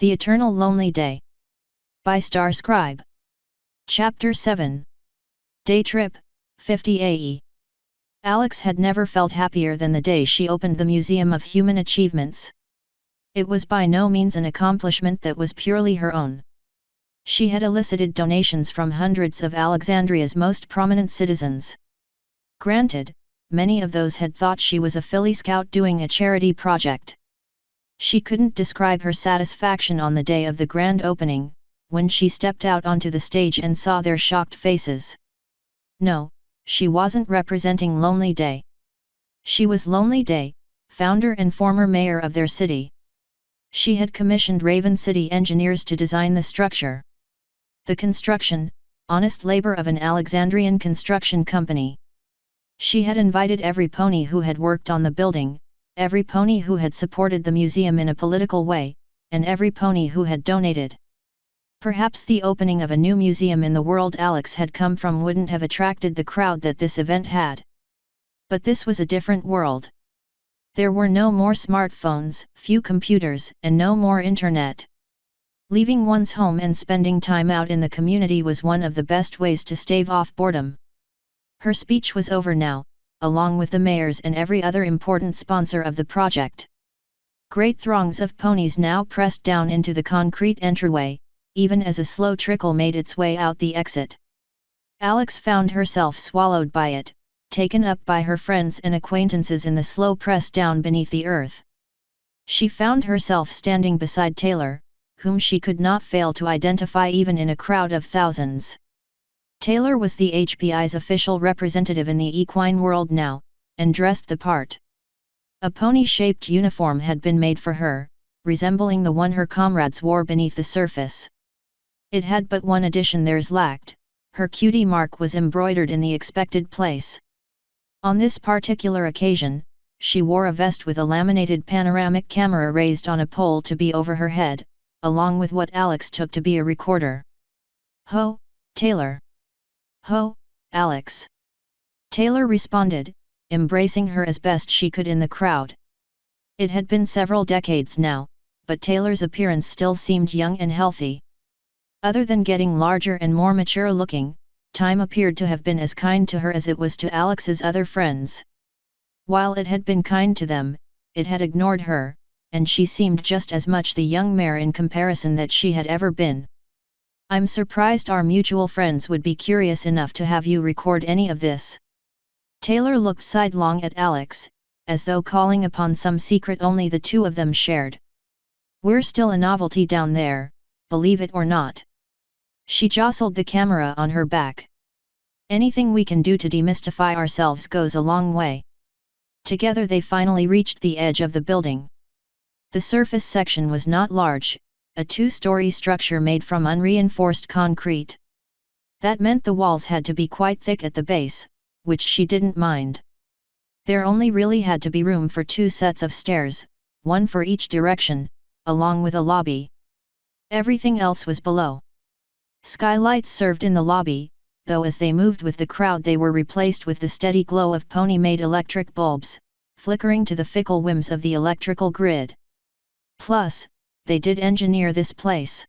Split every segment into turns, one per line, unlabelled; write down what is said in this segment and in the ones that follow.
The Eternal Lonely Day. By Star Scribe. Chapter 7. Daytrip, 50 AE. Alex had never felt happier than the day she opened the Museum of Human Achievements. It was by no means an accomplishment that was purely her own. She had elicited donations from hundreds of Alexandria's most prominent citizens. Granted, many of those had thought she was a Philly Scout doing a charity project. She couldn't describe her satisfaction on the day of the grand opening, when she stepped out onto the stage and saw their shocked faces. No, she wasn't representing Lonely Day. She was Lonely Day, founder and former mayor of their city. She had commissioned Raven City engineers to design the structure. The construction, honest labor of an Alexandrian construction company. She had invited every pony who had worked on the building, every pony who had supported the museum in a political way, and every pony who had donated. Perhaps the opening of a new museum in the world Alex had come from wouldn't have attracted the crowd that this event had. But this was a different world. There were no more smartphones, few computers, and no more internet. Leaving one's home and spending time out in the community was one of the best ways to stave off boredom. Her speech was over now, along with the mayors and every other important sponsor of the project. Great throngs of ponies now pressed down into the concrete entryway, even as a slow trickle made its way out the exit. Alex found herself swallowed by it, taken up by her friends and acquaintances in the slow press down beneath the earth. She found herself standing beside Taylor, whom she could not fail to identify even in a crowd of thousands. Taylor was the HPI's official representative in the equine world now, and dressed the part. A pony-shaped uniform had been made for her, resembling the one her comrades wore beneath the surface. It had but one addition theirs lacked: her cutie mark was embroidered in the expected place. On this particular occasion, she wore a vest with a laminated panoramic camera raised on a pole to be over her head, along with what Alex took to be a recorder. "Ho, Taylor." "Ho, Alex." Taylor responded, embracing her as best she could in the crowd. It had been several decades now, but Taylor's appearance still seemed young and healthy. Other than getting larger and more mature looking, time appeared to have been as kind to her as it was to Alex's other friends. While it had been kind to them, it had ignored her, and she seemed just as much the young mare in comparison that she had ever been. "I'm surprised our mutual friends would be curious enough to have you record any of this." Taylor looked sidelong at Alex, as though calling upon some secret only the two of them shared. "We're still a novelty down there, believe it or not." She jostled the camera on her back. "Anything we can do to demystify ourselves goes a long way." Together they finally reached the edge of the building. The surface section was not large, a two-story structure made from unreinforced concrete. That meant the walls had to be quite thick at the base, which she didn't mind. There only really had to be room for two sets of stairs, one for each direction, along with a lobby. Everything else was below. Skylights served in the lobby, though as they moved with the crowd they were replaced with the steady glow of pony-made electric bulbs, flickering to the fickle whims of the electrical grid. Plus, they did engineer this place.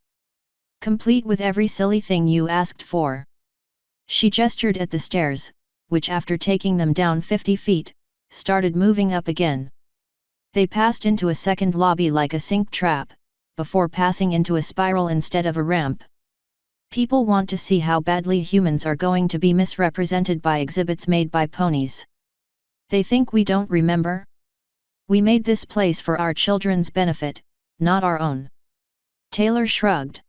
Complete with every silly thing you asked for. She gestured at the stairs, which after taking them down 50 feet, started moving up again. They passed into a second lobby like a sink trap, before passing into a spiral instead of a ramp. People want to see how badly humans are going to be misrepresented by exhibits made by ponies. They think we don't remember? We made this place for our children's benefit, not our own. Taylor shrugged.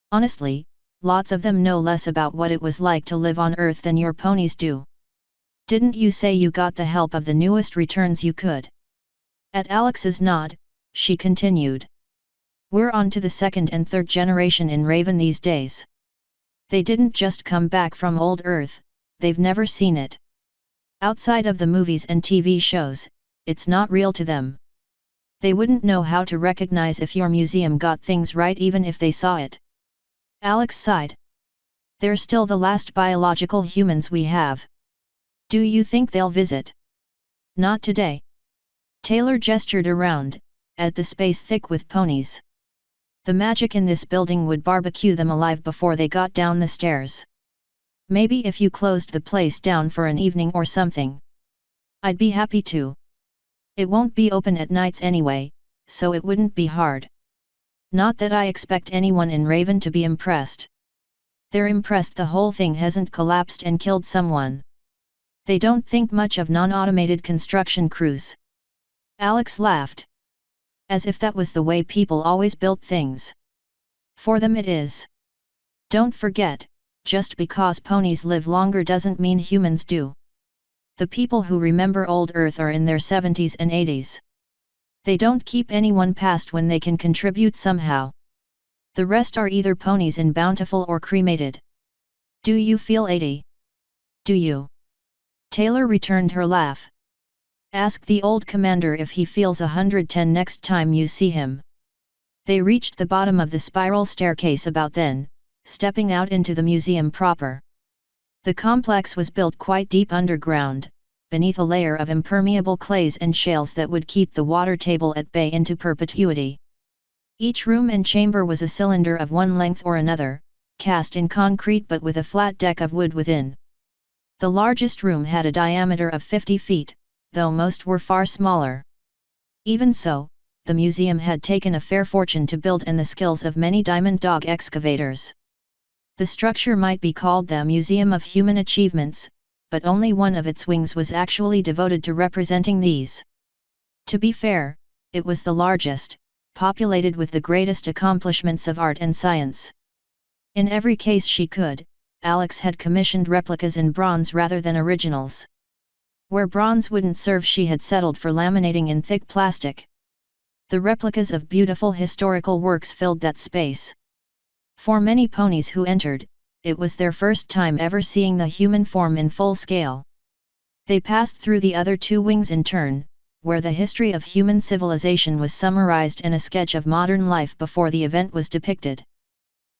Honestly, lots of them know less about what it was like to live on Earth than your ponies do. Didn't you say you got the help of the newest returns you could? At Alex's nod, she continued. We're on to the second and third generation in Raven these days. They didn't just come back from old Earth, they've never seen it. Outside of the movies and TV shows, it's not real to them. They wouldn't know how to recognize if your museum got things right even if they saw it. Alex sighed. They're still the last biological humans we have. Do you think they'll visit? Not today. Taylor gestured around, at the space thick with ponies. The magic in this building would barbecue them alive before they got down the stairs. Maybe if you closed the place down for an evening or something. I'd be happy to. It won't be open at nights anyway, so it wouldn't be hard. Not that I expect anyone in Raven to be impressed. They're impressed the whole thing hasn't collapsed and killed someone. They don't think much of non-automated construction crews. Alex laughed. As if that was the way people always built things. For them it is. Don't forget, just because ponies live longer doesn't mean humans do. The people who remember old Earth are in their 70s and 80s. They don't keep anyone past when they can contribute somehow. The rest are either ponies in bountiful or cremated. Do you feel 80? Do you? Taylor returned her laugh. Ask the old commander if he feels 110 next time you see him. They reached the bottom of the spiral staircase about then, stepping out into the museum proper. The complex was built quite deep underground, beneath a layer of impermeable clays and shales that would keep the water table at bay into perpetuity. Each room and chamber was a cylinder of one length or another, cast in concrete but with a flat deck of wood within. The largest room had a diameter of 50 feet, though most were far smaller. Even so, the museum had taken a fair fortune to build and the skills of many diamond dog excavators. The structure might be called the Museum of Human Achievements, but only one of its wings was actually devoted to representing these. To be fair, it was the largest, populated with the greatest accomplishments of art and science. In every case she could, Alex had commissioned replicas in bronze rather than originals. Where bronze wouldn't serve, she had settled for laminating in thick plastic. The replicas of beautiful historical works filled that space. For many ponies who entered, it was their first time ever seeing the human form in full scale. They passed through the other two wings in turn, where the history of human civilization was summarized and a sketch of modern life before the event was depicted.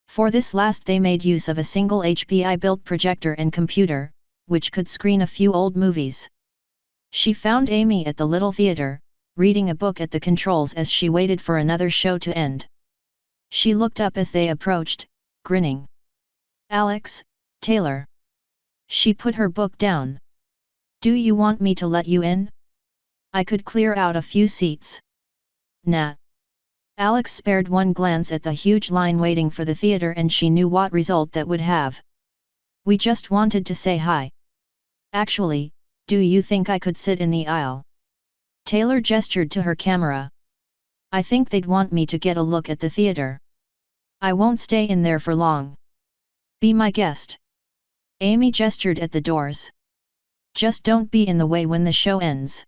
For this last they made use of a single HPI-built projector and computer, which could screen a few old movies. She found Amy at the little theater, reading a book at the controls as she waited for another show to end. She looked up as they approached, grinning. Alex, Taylor. She put her book down. Do you want me to let you in? I could clear out a few seats. Nah. Alex spared one glance at the huge line waiting for the theater and she knew what result that would have. We just wanted to say hi. Actually, do you think I could sit in the aisle? Taylor gestured to her camera. I think they'd want me to get a look at the theater. I won't stay in there for long. Be my guest. Amy gestured at the doors. Just don't be in the way when the show ends.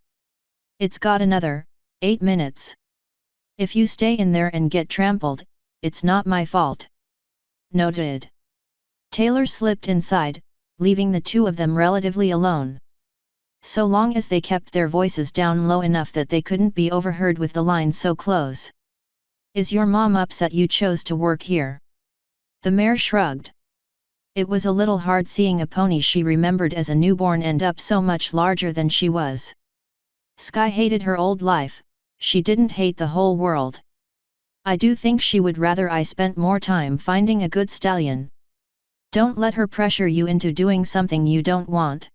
It's got another 8 minutes. If you stay in there and get trampled, it's not my fault. Noted. Taylor slipped inside, leaving the two of them relatively alone. So long as they kept their voices down low enough that they couldn't be overheard with the line so close. Is your mom upset you chose to work here? The mayor shrugged. It was a little hard seeing a pony she remembered as a newborn end up so much larger than she was. Sky hated her old life, she didn't hate the whole world. I do think she would rather I spent more time finding a good stallion. Don't let her pressure you into doing something you don't want.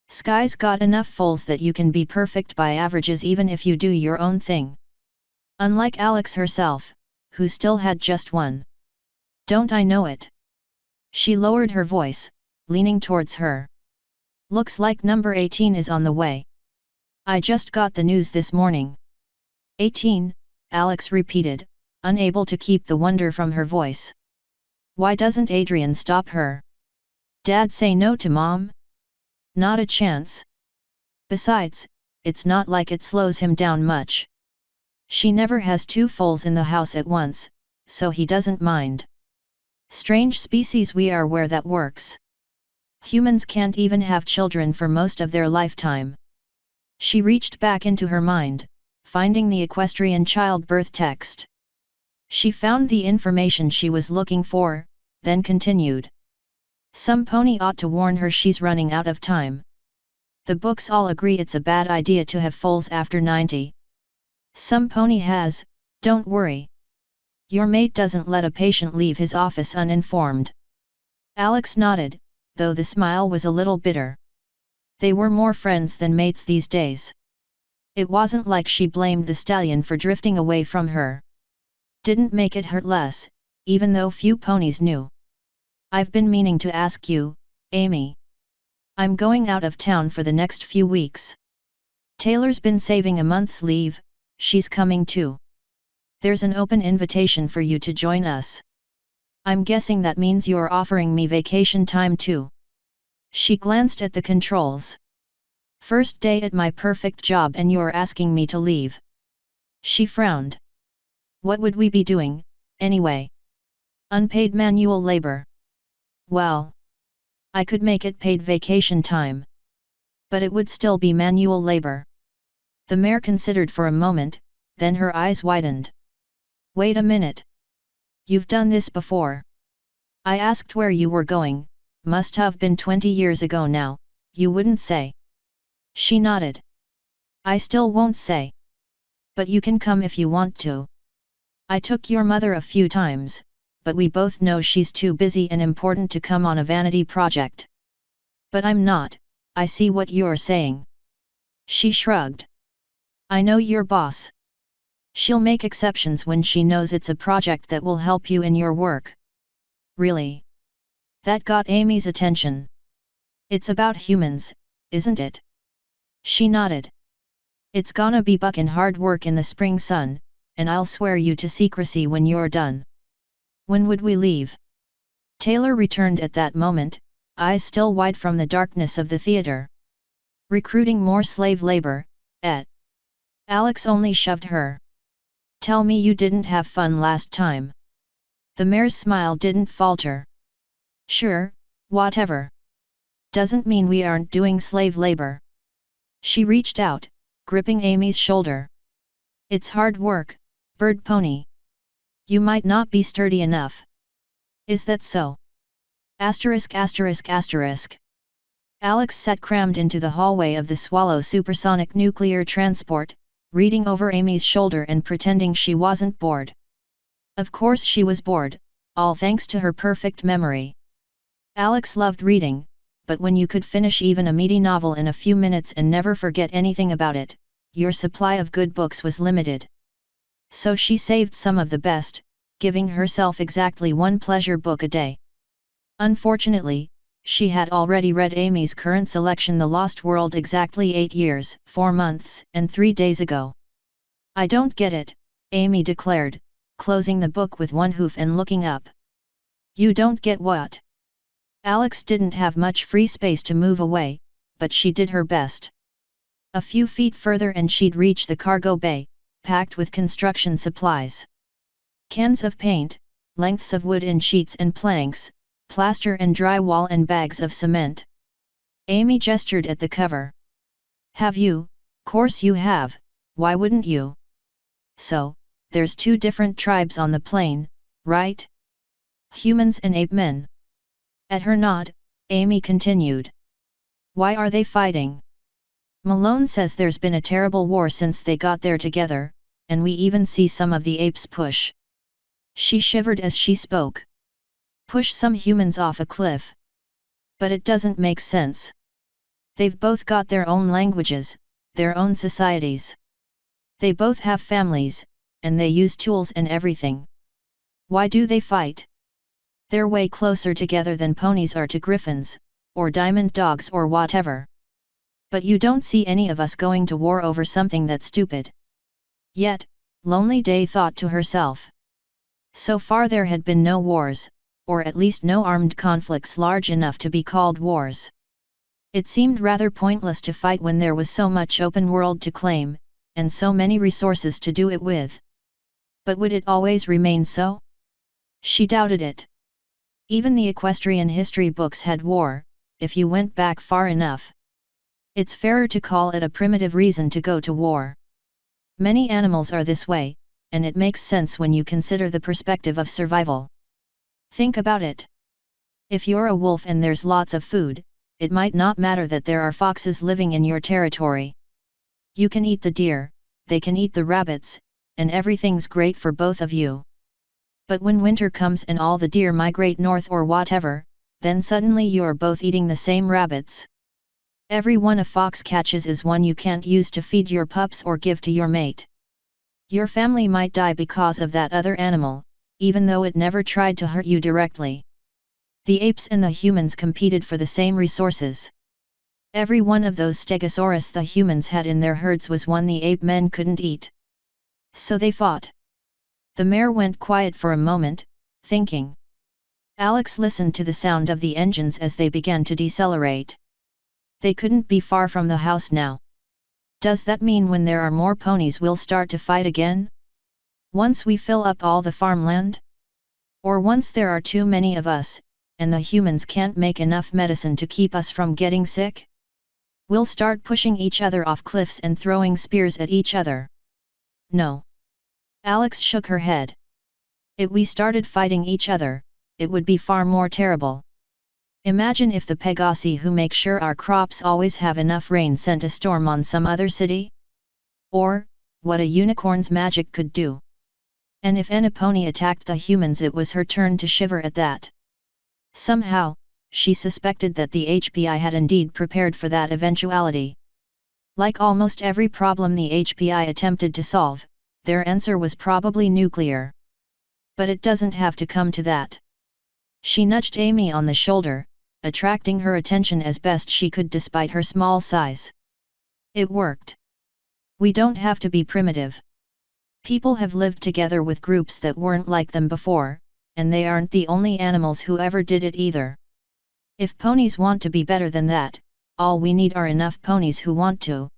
Sky's got enough foals that you can be perfect by averages even if you do your own thing. Unlike Alex herself, who still had just one. Don't I know it? She lowered her voice, leaning towards her. Looks like number 18 is on the way. I just got the news this morning. 18, Alex repeated, unable to keep the wonder from her voice. Why doesn't Adrian stop her? Dad say no to Mom? Not a chance. Besides, it's not like it slows him down much. She never has two foals in the house at once, so he doesn't mind. Strange species we are where that works. Humans can't even have children for most of their lifetime. She reached back into her mind, finding the equestrian childbirth text. She found the information she was looking for, then continued. Some pony ought to warn her she's running out of time. The books all agree it's a bad idea to have foals after 90. Some pony has, don't worry. Your mate doesn't let a patient leave his office uninformed. Alex nodded, though the smile was a little bitter. They were more friends than mates these days. It wasn't like she blamed the stallion for drifting away from her. Didn't make it hurt less, even though few ponies knew. I've been meaning to ask you, Amy. I'm going out of town for the next few weeks. Taylor's been saving a month's leave, she's coming too. There's an open invitation for you to join us. I'm guessing that means you're offering me vacation time too. She glanced at the controls. First day at my perfect job and you're asking me to leave. She frowned. What would we be doing, anyway? Unpaid manual labor. Well, I could make it paid vacation time. But it would still be manual labor. The mare considered for a moment, then her eyes widened. Wait a minute. You've done this before. I asked where you were going, must have been 20 years ago now, you wouldn't say. She nodded. I still won't say. But you can come if you want to. I took your mother a few times, but we both know she's too busy and important to come on a vanity project. But I'm not, I see what you're saying. She shrugged. I know your boss. She'll make exceptions when she knows it's a project that will help you in your work. Really? That got Amy's attention. It's about humans, isn't it? She nodded. It's gonna be buckin' hard work in the spring sun, and I'll swear you to secrecy when you're done. When would we leave? Taylor returned at that moment, eyes still wide from the darkness of the theater. Recruiting more slave labor, eh? Alex only shoved her. Tell me you didn't have fun last time. The mare's smile didn't falter. Sure, whatever. Doesn't mean we aren't doing slave labor. She reached out, gripping Amy's shoulder. It's hard work, bird pony. You might not be sturdy enough. Is that so? Asterisk asterisk asterisk. Alex sat crammed into the hallway of the Swallow supersonic nuclear transport, reading over Amy's shoulder and pretending she wasn't bored. Of course she was bored, all thanks to her perfect memory. Alex loved reading, but when you could finish even a meaty novel in a few minutes and never forget anything about it, your supply of good books was limited. So she saved some of the best, giving herself exactly one pleasure book a day. Unfortunately, she had already read Amy's current selection The Lost World exactly 8 years, 4 months, and 3 days ago. I don't get it, Amy declared, closing the book with one hoof and looking up. You don't get what? Alex didn't have much free space to move away, but she did her best. A few feet further and she'd reach the cargo bay, packed with construction supplies. Cans of paint, lengths of wood in sheets and planks, plaster and drywall and bags of cement. Amy gestured at the cover. Have you? Course you have, why wouldn't you? So, there's 2 different tribes on the plane, right? Humans and ape men. At her nod, Amy continued. Why are they fighting? Malone says there's been a terrible war since they got there together, and we even see some of the apes push. She shivered as she spoke. Push some humans off a cliff. But it doesn't make sense. They've both got their own languages, their own societies. They both have families, and they use tools and everything. Why do they fight? They're way closer together than ponies are to griffins, or diamond dogs or whatever. But you don't see any of us going to war over something that stupid. Yet, Lonely Day thought to herself. So far there had been no wars, or at least no armed conflicts large enough to be called wars. It seemed rather pointless to fight when there was so much open world to claim, and so many resources to do it with. But would it always remain so? She doubted it. Even the equestrian history books had war, if you went back far enough. It's fairer to call it a primitive reason to go to war. Many animals are this way, and it makes sense when you consider the perspective of survival. Think about it. If you're a wolf and there's lots of food, it might not matter that there are foxes living in your territory. You can eat the deer, they can eat the rabbits, and everything's great for both of you. But when winter comes and all the deer migrate north or whatever, then suddenly you're both eating the same rabbits. Every one a fox catches is one you can't use to feed your pups or give to your mate. Your family might die because of that other animal, even though it never tried to hurt you directly. The apes and the humans competed for the same resources. Every one of those stegosaurus the humans had in their herds was one the ape men couldn't eat. So they fought. The mare went quiet for a moment, thinking. Alex listened to the sound of the engines as they began to decelerate. They couldn't be far from the house now. Does that mean when there are more ponies we'll start to fight again? Once we fill up all the farmland? Or once there are too many of us, and the humans can't make enough medicine to keep us from getting sick? We'll start pushing each other off cliffs and throwing spears at each other. No. Alex shook her head. If we started fighting each other, it would be far more terrible. Imagine if the Pegasi who make sure our crops always have enough rain sent a storm on some other city? Or, what a unicorn's magic could do. And if any pony attacked the humans, it was her turn to shiver at that. Somehow, she suspected that the HPI had indeed prepared for that eventuality. Like almost every problem the HPI attempted to solve, their answer was probably nuclear. But it doesn't have to come to that. She nudged Amy on the shoulder, attracting her attention as best she could despite her small size. It worked. We don't have to be primitive. People have lived together with groups that weren't like them before, and they aren't the only animals who ever did it either. If ponies want to be better than that, all we need are enough ponies who want to.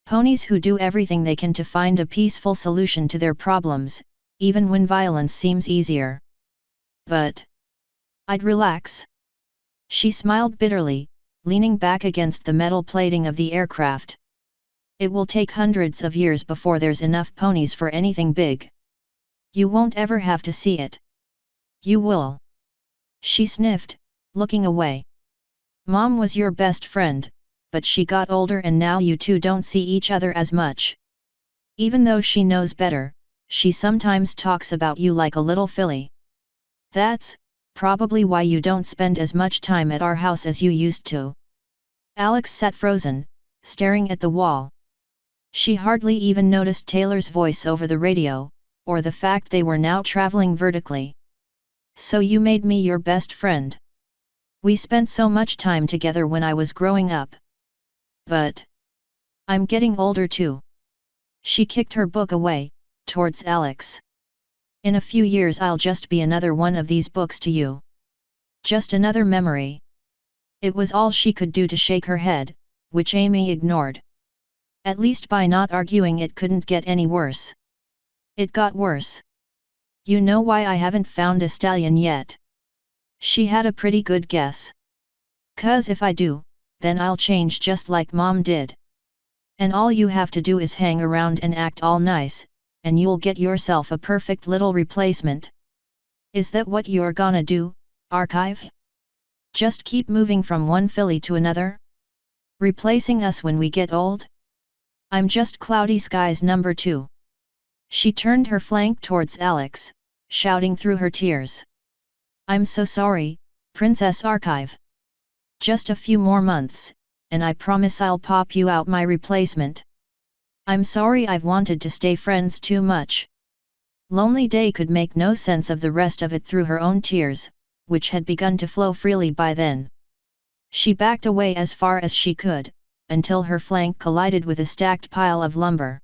Ponies who do everything they can to find a peaceful solution to their problems, even when violence seems easier. But I'd relax. She smiled bitterly, leaning back against the metal plating of the aircraft. It will take hundreds of years before there's enough ponies for anything big. You won't ever have to see it. You will. She sniffed, looking away. Mom was your best friend, but she got older and now you two don't see each other as much. Even though she knows better, she sometimes talks about you like a little filly. That's probably why you don't spend as much time at our house as you used to. Alex sat frozen, staring at the wall. She hardly even noticed Taylor's voice over the radio, or the fact they were now traveling vertically. So you made me your best friend. We spent so much time together when I was growing up. But I'm getting older too. She kicked her book away, towards Alex. In a few years I'll just be another one of these books to you. Just another memory. It was all she could do to shake her head, which Amy ignored. At least by not arguing it couldn't get any worse. It got worse. You know why I haven't found a stallion yet? She had a pretty good guess. 'Cause if I do, then I'll change just like Mom did. And all you have to do is hang around and act all nice, and you'll get yourself a perfect little replacement. Is that what you're gonna do, Archive? Just keep moving from one filly to another? Replacing us when we get old? I'm just Cloudy Skies number 2. She turned her flank towards Alex, shouting through her tears. I'm so sorry, Princess Archive. Just a few more months, and I promise I'll pop you out my replacement. I'm sorry I've wanted to stay friends too much. Lonely Day could make no sense of the rest of it through her own tears, which had begun to flow freely by then. She backed away as far as she could, until her flank collided with a stacked pile of lumber.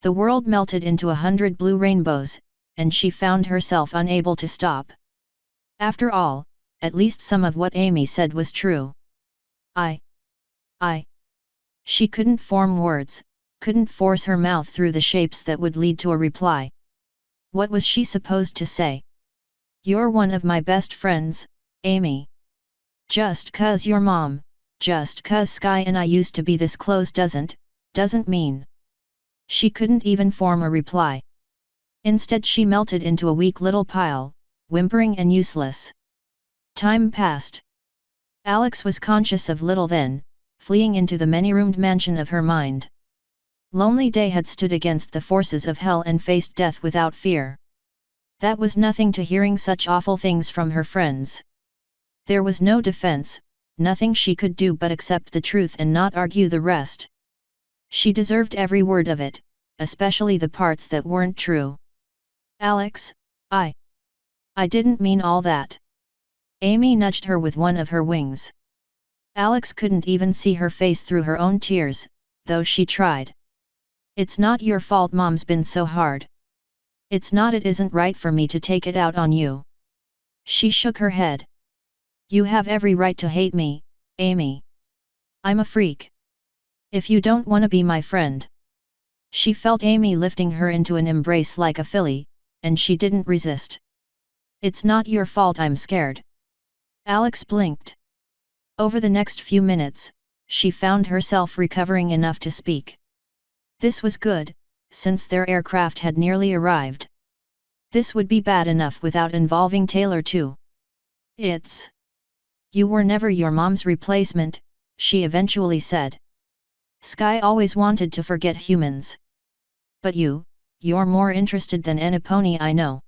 The world melted into 100 blue rainbows, and she found herself unable to stop. After all, at least some of what Amy said was true. I. She couldn't form words, couldn't force her mouth through the shapes that would lead to a reply. What was she supposed to say? You're one of my best friends, Amy. Just 'cause you're Mom, just 'cause Sky and I used to be this close doesn't mean. She couldn't even form a reply. Instead she melted into a weak little pile, whimpering and useless. Time passed. Alex was conscious of little then, fleeing into the many-roomed mansion of her mind. Lonely Day had stood against the forces of hell and faced death without fear. That was nothing to hearing such awful things from her friends. There was no defense, nothing she could do but accept the truth and not argue the rest. She deserved every word of it, especially the parts that weren't true. Alex, I didn't mean all that. Amy nudged her with one of her wings. Alex couldn't even see her face through her own tears, though she tried. It's not your fault Mom's been so hard. It's not, it isn't right for me to take it out on you. She shook her head. You have every right to hate me, Amy. I'm a freak. If you don't want to be my friend. She felt Amy lifting her into an embrace like a filly, and she didn't resist. It's not your fault I'm scared. Alex blinked. Over the next few minutes, she found herself recovering enough to speak. This was good, since their aircraft had nearly arrived. This would be bad enough without involving Taylor too. You were never your mom's replacement, she eventually said. Sky always wanted to forget humans. But you're more interested than any pony I know.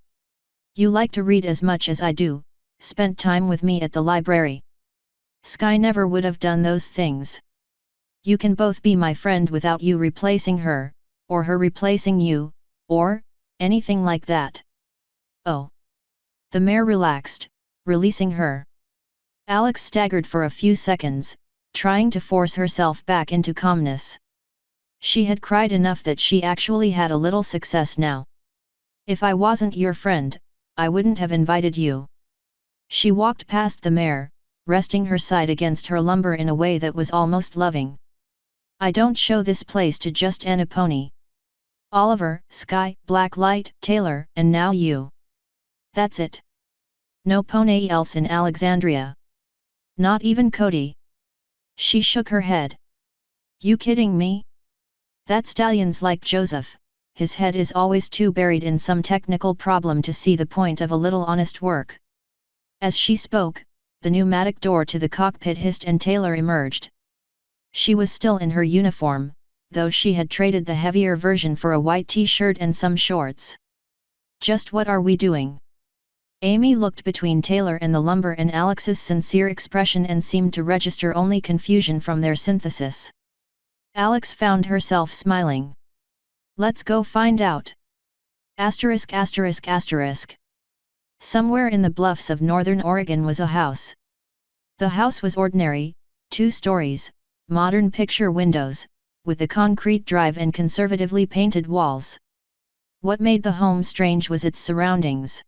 You like to read as much as I do, spent time with me at the library. Sky never would have done those things. You can both be my friend without you replacing her, or her replacing you, or anything like that. Oh. The mare relaxed, releasing her. Alex staggered for a few seconds, trying to force herself back into calmness. She had cried enough that she actually had a little success now. If I wasn't your friend, I wouldn't have invited you. She walked past the mare, resting her side against her lumbar in a way that was almost loving. I don't show this place to just any pony. Oliver, Sky, Blacklight, Taylor, and now you. That's it. No pony else in Alexandria. Not even Cody. She shook her head. You kidding me? That stallion's like Joseph, his head is always too buried in some technical problem to see the point of a little honest work. As she spoke, the pneumatic door to the cockpit hissed and Taylor emerged. She was still in her uniform, though she had traded the heavier version for a white t-shirt and some shorts. Just what are we doing? Amy looked between Taylor and the lumber and Alex's sincere expression and seemed to register only confusion from their synthesis. Alex found herself smiling. Let's go find out. Asterisk asterisk asterisk. Somewhere in the bluffs of northern Oregon was a house. The house was ordinary, 2 stories, modern picture windows, with a concrete drive and conservatively painted walls. What made the home strange was its surroundings.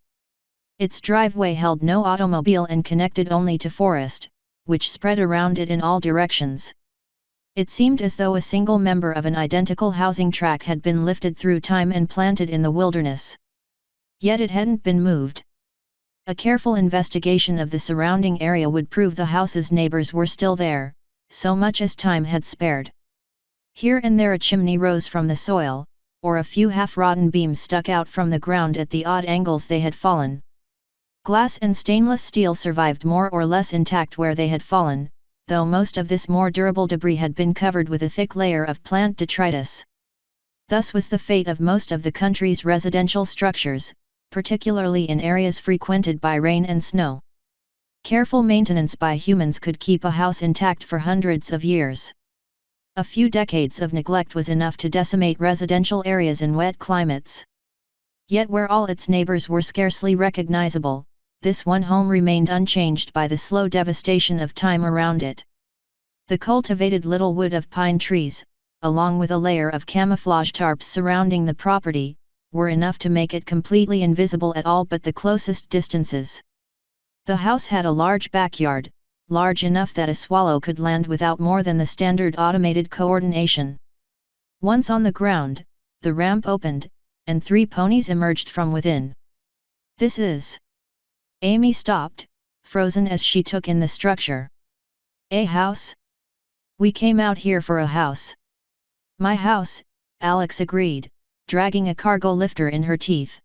Its driveway held no automobile and connected only to forest, which spread around it in all directions. It seemed as though a single member of an identical housing tract had been lifted through time and planted in the wilderness. Yet it hadn't been moved. A careful investigation of the surrounding area would prove the house's neighbors were still there, so much as time had spared. Here and there a chimney rose from the soil, or a few half-rotten beams stuck out from the ground at the odd angles they had fallen. Glass and stainless steel survived more or less intact where they had fallen, though most of this more durable debris had been covered with a thick layer of plant detritus. Thus was the fate of most of the country's residential structures, particularly in areas frequented by rain and snow. Careful maintenance by humans could keep a house intact for hundreds of years. A few decades of neglect was enough to decimate residential areas in wet climates. Yet where all its neighbors were scarcely recognizable, this one home remained unchanged by the slow devastation of time around it. The cultivated little wood of pine trees, along with a layer of camouflage tarps surrounding the property, were enough to make it completely invisible at all but the closest distances. The house had a large backyard, large enough that a swallow could land without more than the standard automated coordination. Once on the ground, the ramp opened, and 3 ponies emerged from within. This is... Amy stopped, frozen as she took in the structure. A house? We came out here for a house. My house, Alex agreed, dragging a cargo lifter in her teeth.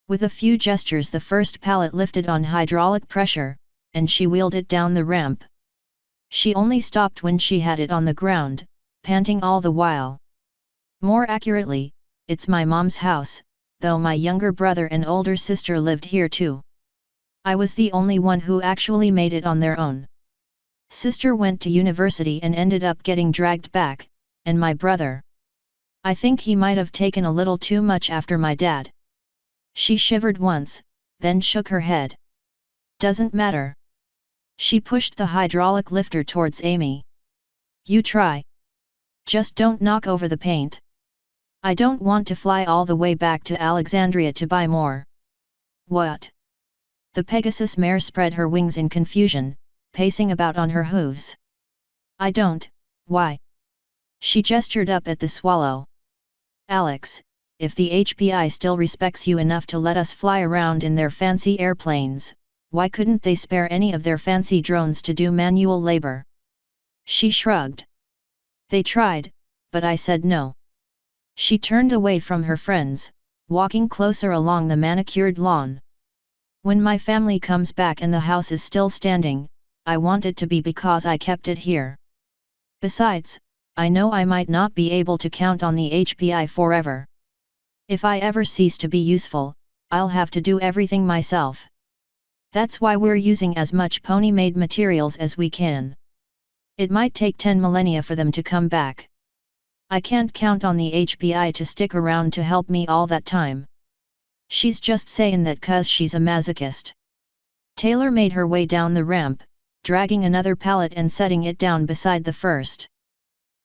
With a few gestures the first pallet lifted on hydraulic pressure, and she wheeled it down the ramp. She only stopped when she had it on the ground, panting all the while. More accurately, it's my mom's house, though my younger brother and older sister lived here too. I was the only one who actually made it on their own. Sister went to university and ended up getting dragged back, and my brother. I think he might have taken a little too much after my dad. She shivered once, then shook her head. Doesn't matter. She pushed the hydraulic lifter towards Amy. You try. Just don't knock over the paint. I don't want to fly all the way back to Alexandria to buy more. What? The Pegasus mare spread her wings in confusion, pacing about on her hooves. I don't, why? She gestured up at the swallow. Alex, if the HPI still respects you enough to let us fly around in their fancy airplanes, why couldn't they spare any of their fancy drones to do manual labor? She shrugged. They tried, but I said no. She turned away from her friends, walking closer along the manicured lawn. When my family comes back and the house is still standing, I want it to be because I kept it here. Besides, I know I might not be able to count on the HPI forever. If I ever cease to be useful, I'll have to do everything myself. That's why we're using as much pony-made materials as we can. It might take 10 millennia for them to come back. I can't count on the HPI to stick around to help me all that time. She's just saying that 'cause she's a masochist. Taylor made her way down the ramp, dragging another pallet and setting it down beside the first.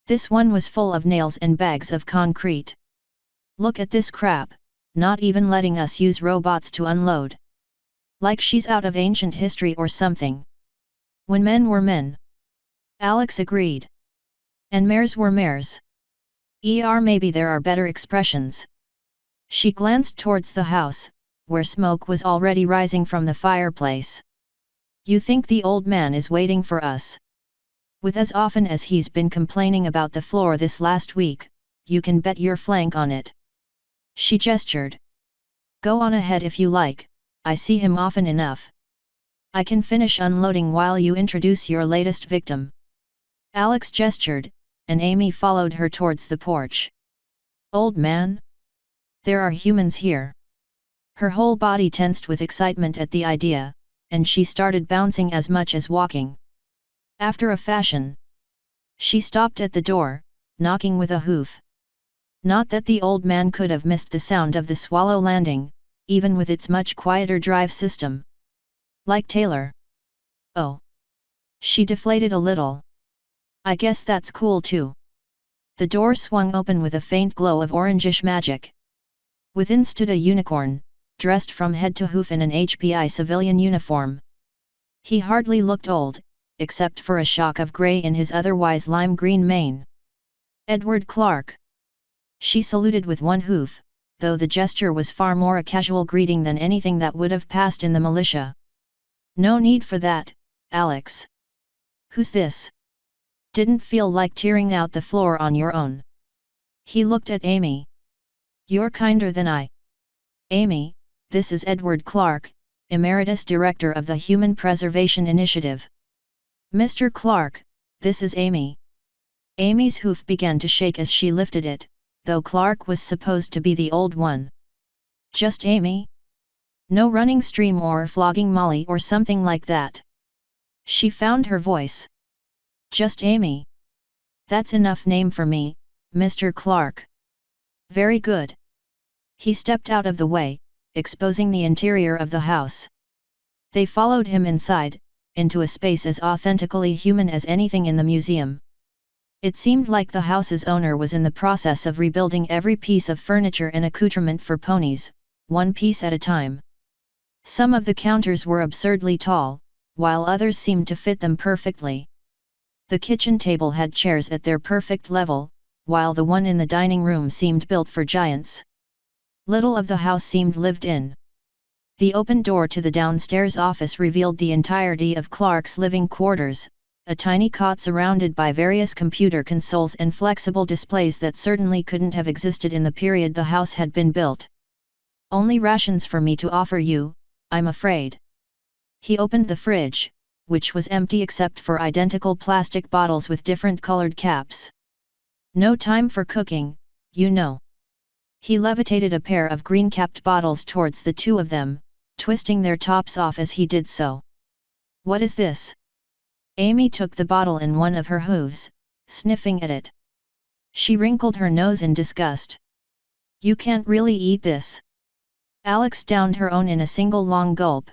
This one was full of nails and bags of concrete. Look at this crap, not even letting us use robots to unload. Like she's out of ancient history or something. When men were men. Alex agreed. And mares were mares. Maybe there are better expressions. She glanced towards the house, where smoke was already rising from the fireplace. You think the old man is waiting for us? With as often as he's been complaining about the floor this last week, you can bet your flank on it. She gestured. Go on ahead if you like, I see him often enough. I can finish unloading while you introduce your latest victim. Alex gestured, and Amy followed her towards the porch. Old man? There are humans here. Her whole body tensed with excitement at the idea, and she started bouncing as much as walking. After a fashion. She stopped at the door, knocking with a hoof. Not that the old man could have missed the sound of the swallow landing, even with its much quieter drive system. Like Taylor. Oh. She deflated a little. I guess that's cool too. The door swung open with a faint glow of orangish magic. Within stood a unicorn, dressed from head to hoof in an HPI civilian uniform. He hardly looked old, except for a shock of grey in his otherwise lime-green mane. Edward Clark. She saluted with one hoof, though the gesture was far more a casual greeting than anything that would have passed in the militia. No need for that, Alex. Who's this? Didn't feel like tearing out the floor on your own. He looked at Amy. You're kinder than I. Amy, this is Edward Clark, Emeritus Director of the Human Preservation Initiative. Mr. Clark, this is Amy. Amy's hoof began to shake as she lifted it, though Clark was supposed to be the old one. Just Amy? No running stream or flogging Molly or something like that. She found her voice. Just Amy. That's enough name for me, Mr. Clark. Very good. He stepped out of the way, exposing the interior of the house. They followed him inside, into a space as authentically human as anything in the museum. It seemed like the house's owner was in the process of rebuilding every piece of furniture and accoutrement for ponies, one piece at a time. Some of the counters were absurdly tall, while others seemed to fit them perfectly. The kitchen table had chairs at their perfect level, while the one in the dining room seemed built for giants. Little of the house seemed lived in. The open door to the downstairs office revealed the entirety of Clark's living quarters, a tiny cot surrounded by various computer consoles and flexible displays that certainly couldn't have existed in the period the house had been built. Only rations for me to offer you, I'm afraid. He opened the fridge, which was empty except for identical plastic bottles with different colored caps. No time for cooking, you know. He levitated a pair of green-capped bottles towards the two of them, twisting their tops off as he did so. "What is this?" Amy took the bottle in one of her hooves, sniffing at it. She wrinkled her nose in disgust. "You can't really eat this." Alex downed her own in a single long gulp.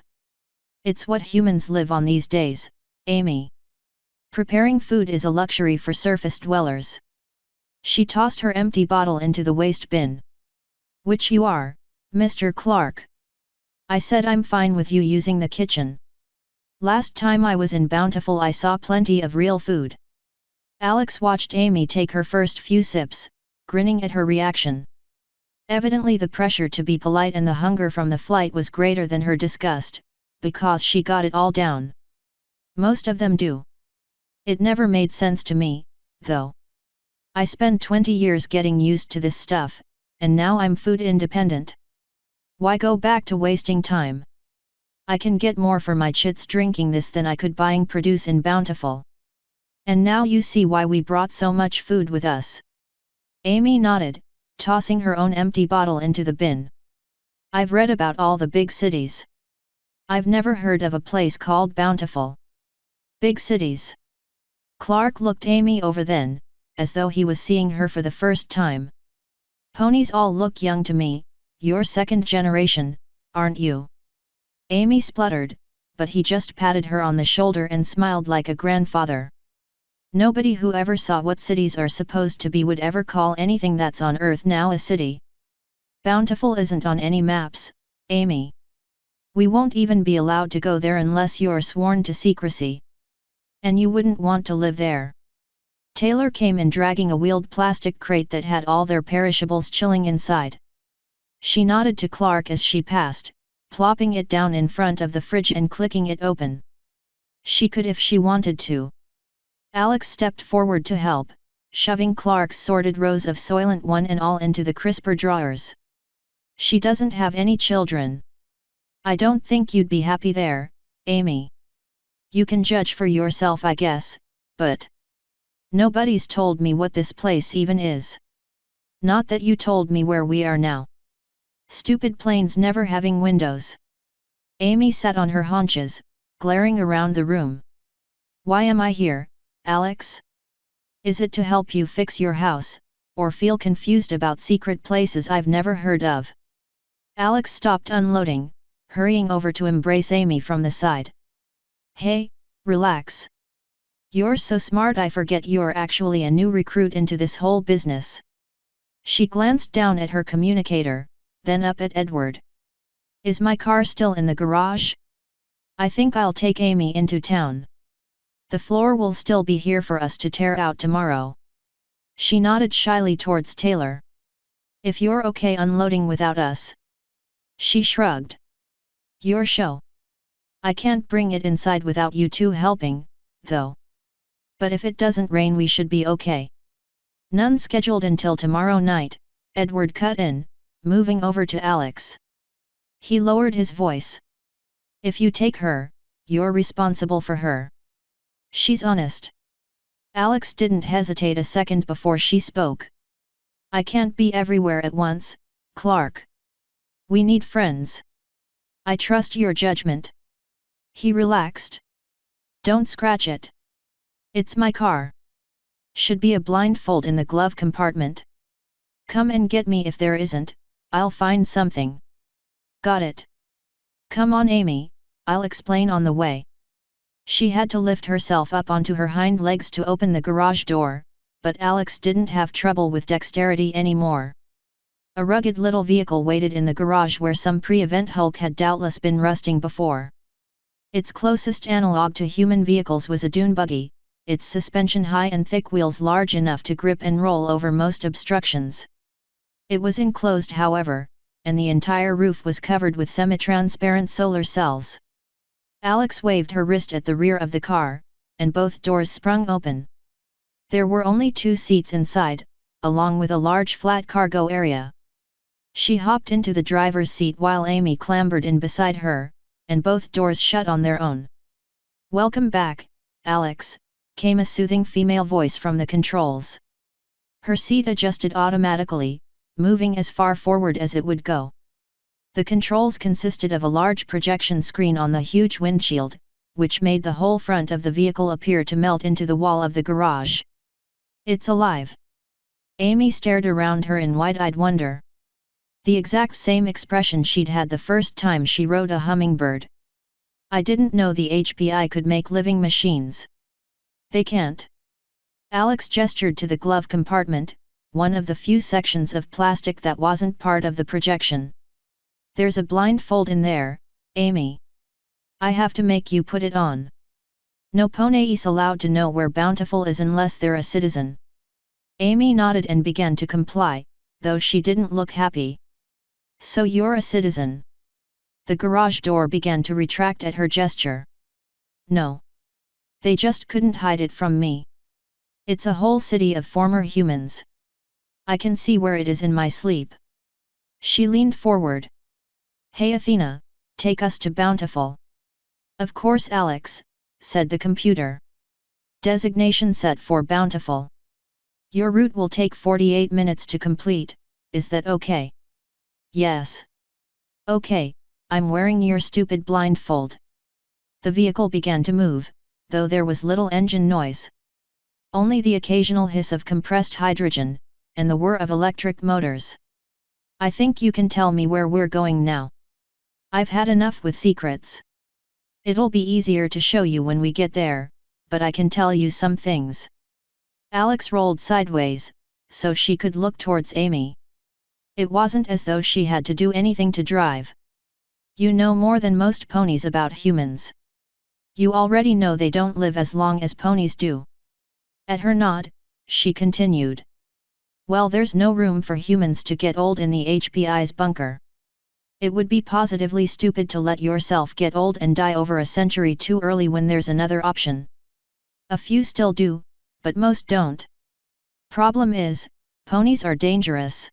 "It's what humans live on these days, Amy. Preparing food is a luxury for surface dwellers." She tossed her empty bottle into the waste bin. "Which you are, Mr. Clark. I said I'm fine with you using the kitchen. Last time I was in Bountiful I saw plenty of real food." Alex watched Amy take her first few sips, grinning at her reaction. Evidently the pressure to be polite and the hunger from the flight was greater than her disgust, because she got it all down. "Most of them do. It never made sense to me, though. I spent 20 years getting used to this stuff, and now I'm food independent. Why go back to wasting time? I can get more for my chits drinking this than I could buying produce in Bountiful. And now you see why we brought so much food with us." Amy nodded, tossing her own empty bottle into the bin. "I've read about all the big cities. I've never heard of a place called Bountiful." "Big cities?" Clark looked Amy over then, as though he was seeing her for the first time. "Ponies all look young to me. You're second generation, aren't you?" Amy spluttered, but he just patted her on the shoulder and smiled like a grandfather. "Nobody who ever saw what cities are supposed to be would ever call anything that's on Earth now a city. Bountiful isn't on any maps, Amy. We won't even be allowed to go there unless you're sworn to secrecy. And you wouldn't want to live there." Taylor came in dragging a wheeled plastic crate that had all their perishables chilling inside. She nodded to Clark as she passed, plopping it down in front of the fridge and clicking it open. She could if she wanted to. Alex stepped forward to help, shoving Clark's sorted rows of Soylent one and all into the crisper drawers. "She doesn't have any children. I don't think you'd be happy there, Amy. You can judge for yourself I guess, but nobody's told me what this place even is. Not that you told me where we are now. Stupid planes never having windows." Amy sat on her haunches, glaring around the room. "Why am I here, Alex? Is it to help you fix your house, or feel confused about secret places I've never heard of?" Alex stopped unloading, hurrying over to embrace Amy from the side. "Hey, relax. You're so smart I forget you're actually a new recruit into this whole business." She glanced down at her communicator, then up at Edward. "Is my car still in the garage? I think I'll take Amy into town. The floor will still be here for us to tear out tomorrow." She nodded shyly towards Taylor. "If you're okay unloading without us." She shrugged. "Your show. I can't bring it inside without you two helping, though. But if it doesn't rain we should be okay." "None scheduled until tomorrow night," Edward cut in, moving over to Alex. He lowered his voice. "If you take her, you're responsible for her. She's honest." Alex didn't hesitate a second before she spoke. "I can't be everywhere at once, Clark. We need friends. I trust your judgment." He relaxed. "Don't scratch it. It's my car. Should be a blindfold in the glove compartment. Come and get me if there isn't, I'll find something." "Got it. Come on Amy, I'll explain on the way." She had to lift herself up onto her hind legs to open the garage door, but Alex didn't have trouble with dexterity anymore. A rugged little vehicle waited in the garage where some pre-event Hulk had doubtless been rusting before. Its closest analog to human vehicles was a dune buggy, its suspension high and thick wheels large enough to grip and roll over most obstructions. It was enclosed however, and the entire roof was covered with semi-transparent solar cells. Alex waved her wrist at the rear of the car, and both doors sprung open. There were only 2 seats inside, along with a large flat cargo area. She hopped into the driver's seat while Amy clambered in beside her, and both doors shut on their own. "Welcome back, Alex," came a soothing female voice from the controls. Her seat adjusted automatically, moving as far forward as it would go. The controls consisted of a large projection screen on the huge windshield, which made the whole front of the vehicle appear to melt into the wall of the garage. "It's alive." Amy stared around her in wide-eyed wonder. The exact same expression she'd had the first time she rode a hummingbird. "I didn't know the HPI could make living machines." "They can't." Alex gestured to the glove compartment, one of the few sections of plastic that wasn't part of the projection. "There's a blindfold in there, Amy. I have to make you put it on. No pony is allowed to know where Bountiful is unless they're a citizen." Amy nodded and began to comply, though she didn't look happy. "So you're a citizen?" The garage door began to retract at her gesture. "No. They just couldn't hide it from me. It's a whole city of former humans. I can see where it is in my sleep." She leaned forward. "Hey Athena, take us to Bountiful." "Of course Alex," said the computer. "Designation set for Bountiful. Your route will take 48 minutes to complete, is that okay?" "Yes." "Okay, I'm wearing your stupid blindfold." The vehicle began to move, though there was little engine noise. Only the occasional hiss of compressed hydrogen, and the whir of electric motors. "I think you can tell me where we're going now. I've had enough with secrets. It'll be easier to show you when we get there, but I can tell you some things." Alex rolled sideways, so she could look towards Amy. It wasn't as though she had to do anything to drive. "You know more than most ponies about humans. You already know they don't live as long as ponies do." At her nod, she continued. "Well, there's no room for humans to get old in the HPI's bunker. It would be positively stupid to let yourself get old and die over a century too early when there's another option. A few still do, but most don't. Problem is, ponies are dangerous.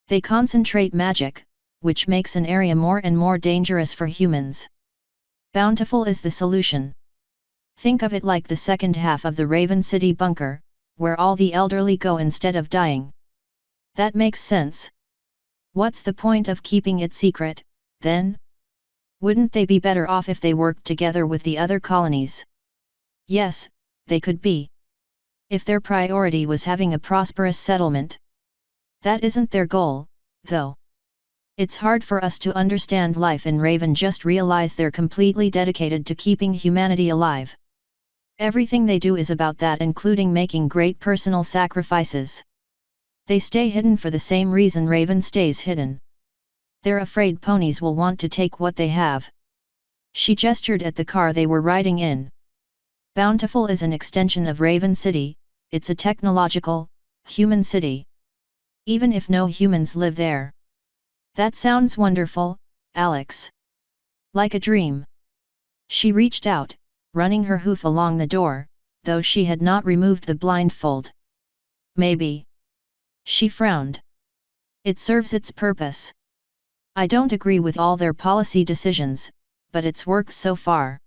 They concentrate magic, which makes an area more and more dangerous for humans. Bountiful is the solution. Think of it like the second half of the Raven City bunker, where all the elderly go instead of dying. That makes sense. What's the point of keeping it secret, then? Wouldn't they be better off if they worked together with the other colonies?" "Yes, they could be. If their priority was having a prosperous settlement. That isn't their goal, though. It's hard for us to understand life in Raven. Just realize they're completely dedicated to keeping humanity alive. Everything they do is about that, including making great personal sacrifices. They stay hidden for the same reason Raven stays hidden. They're afraid ponies will want to take what they have." She gestured at the car they were riding in. "Bountiful is an extension of Raven City. It's a technological, human city. Even if no humans live there." "That sounds wonderful, Alex. Like a dream." She reached out, running her hoof along the door, though she had not removed the blindfold. "Maybe." She frowned. "It serves its purpose. I don't agree with all their policy decisions, but it's worked so far.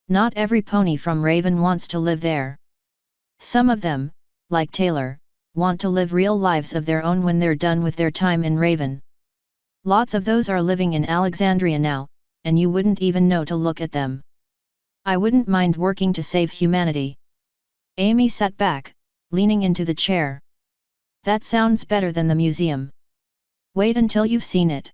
Not every pony from Raven wants to live there. Some of them, like Taylor, want to live real lives of their own when they're done with their time in Raven. Lots of those are living in Alexandria now, and you wouldn't even know to look at them. I wouldn't mind working to save humanity." Amy sat back, leaning into the chair. "That sounds better than the museum. Wait until you've seen it."